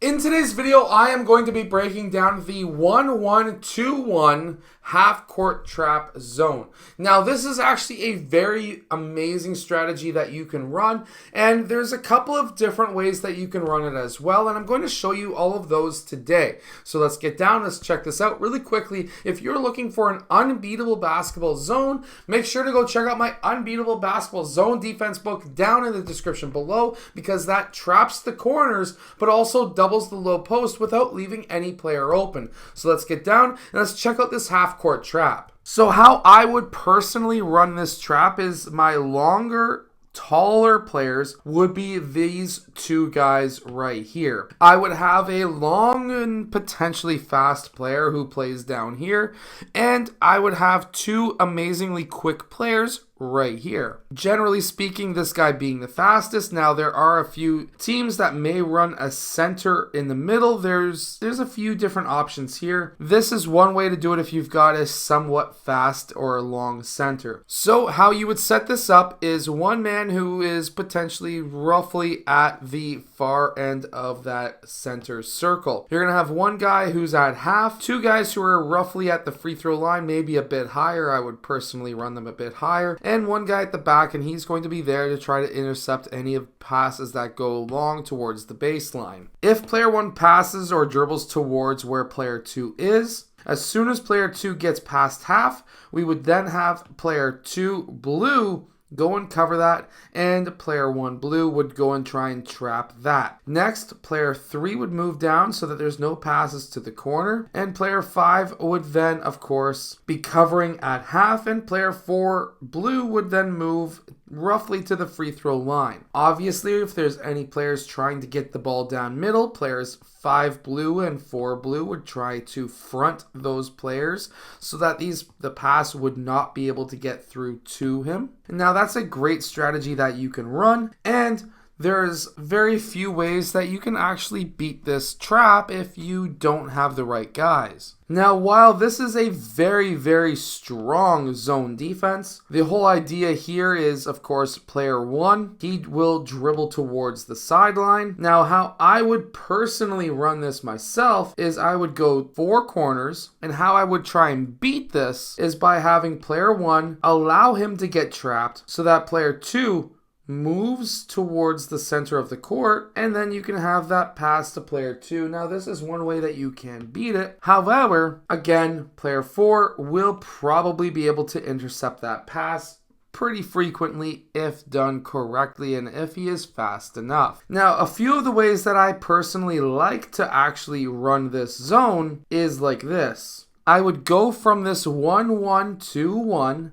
In today's video, I am going to be breaking down the 1-1-2-1 half-court trap zone. Now, this is actually a very amazing strategy that you can run, and there's a couple of different ways that you can run it as well, and I'm going to show you all of those today. So let's get down, let's check this out really quickly. If you're looking for an unbeatable basketball zone, make sure to go check out my unbeatable basketball zone defense book down in the description below, because that traps the corners, but also doubles the low post without leaving any player open. So let's get down and let's check out this half-court trap. So how I would personally run this trap is my longer, taller players would be these two guys right here. I would have a long and potentially fast player who plays down here, and I would have two amazingly quick players right here. Generally speaking, this guy being the fastest. Now, there are a few teams that may run a center in the middle. There's a few different options here. This is one way to do it if you've got a somewhat fast or long center. So how you would set this up is one man who is potentially roughly at the far end of that center circle. You're going to have one guy who's at half, two guys who are roughly at the free throw line, maybe a bit higher. I would personally run them a bit higher. And one guy at the back, and he's going to be there to try to intercept any of passes that go long towards the baseline. If player 1 passes or dribbles towards where player 2 is, as soon as player 2 gets past half, we would then have player 2 blue go and cover that, and player 1 blue would go and try and trap that. Next, player 3 would move down so that there's no passes to the corner, and player 5 would then, of course, be covering at half, and player 4 blue would then move roughly to the free throw line. Obviously, if there's any players trying to get the ball down middle, players 5 blue and 4 blue would try to front those players so that the pass would not be able to get through to him. Now, that's a great strategy that you can run, and there's very few ways that you can actually beat this trap if you don't have the right guys. Now, while this is a very, very strong zone defense, the whole idea here is, of course, player 1, he will dribble towards the sideline. Now, how I would personally run this myself is I would go 4 corners, and how I would try and beat this is by having player 1 allow him to get trapped so that player 2 moves towards the center of the court, and then you can have that pass to player 2. Now, this is one way that you can beat it. However, again, player 4 will probably be able to intercept that pass pretty frequently if done correctly and if he is fast enough. Now, a few of the ways that I personally like to actually run this zone is like this. I would go from this 1-1-2-1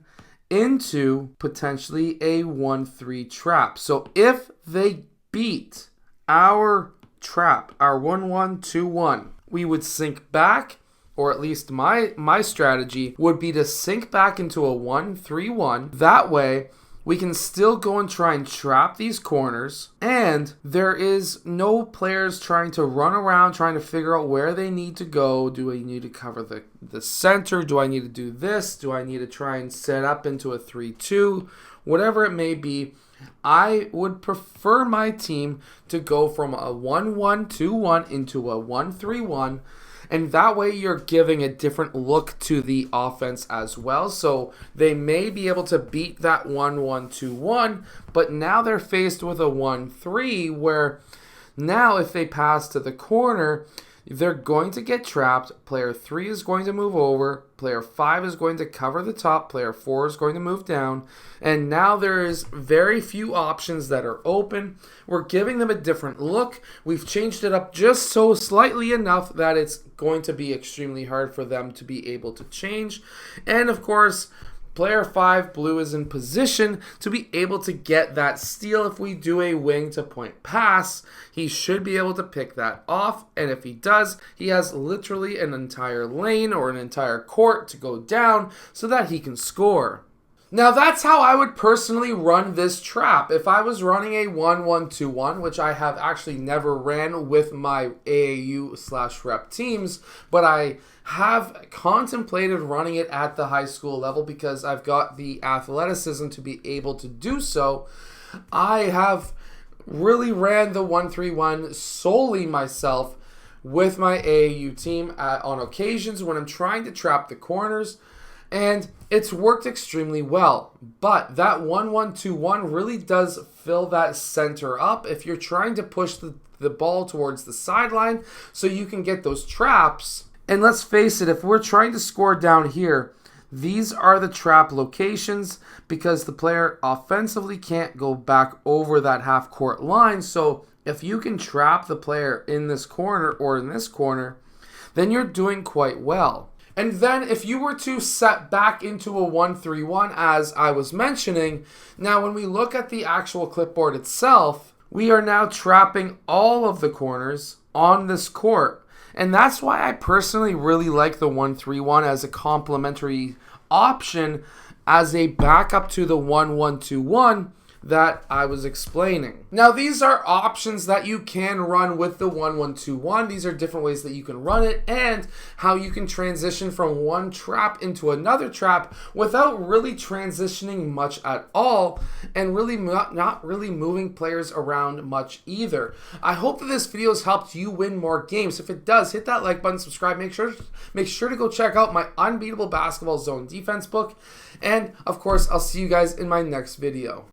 into potentially a 1-3 trap. So if they beat our trap, our 1-1-2-1, we would sink back, or at least my strategy would be to sink back into a 1-3-1. That way, we can still go and try and trap these corners, and there is no players trying to run around trying to figure out where they need to go. Do I need to cover the center? Do I need to do this? Do I need to try and set up into a 3-2? Whatever it may be, I would prefer my team to go from a 1-1-2-1 into a 1-3-1. And that way you're giving a different look to the offense as well. So they may be able to beat that 1-1-2-1, but now they're faced with a 1-3 where now if they pass to the corner, they're going to get trapped. Player 3 is going to move over. Player 5 is going to cover the top. Player 4 is going to move down. And now there is very few options that are open. We're giving them a different look. We've changed it up just so slightly enough that it's going to be extremely hard for them to be able to change. And of course, player 5, blue, is in position to be able to get that steal. If we do a wing to point pass, he should be able to pick that off. And if he does, he has literally an entire lane or an entire court to go down so that he can score. Now, that's how I would personally run this trap. If I was running a 1-1-2-1, which I have actually never ran with my AAU/rep teams, but I have contemplated running it at the high school level because I've got the athleticism to be able to do so. I have really ran the 1-3-1 solely myself with my AAU team on occasions when I'm trying to trap the corners, and it's worked extremely well. But that 1-1-2-1 really does fill that center up if you're trying to push the ball towards the sideline so you can get those traps. And let's face it, if we're trying to score down here, these are the trap locations because the player offensively can't go back over that half-court line. So if you can trap the player in this corner or in this corner, then you're doing quite well. And then if you were to set back into a 1-3-1, as I was mentioning, now when we look at the actual clipboard itself, we are now trapping all of the corners on this court. And that's why I personally really like the 1-3-1 as a complementary option as a backup to the 1-1-2-1 that I was explaining. Now, these are options that you can run with the 1-1-2-1. These are different ways that you can run it and how you can transition from one trap into another trap without really transitioning much at all and really not really moving players around much either. I hope that this video has helped you win more games. If it does, hit that like button, subscribe, make sure to go check out my Unbeatable Basketball Zone Defense book. And of course, I'll see you guys in my next video.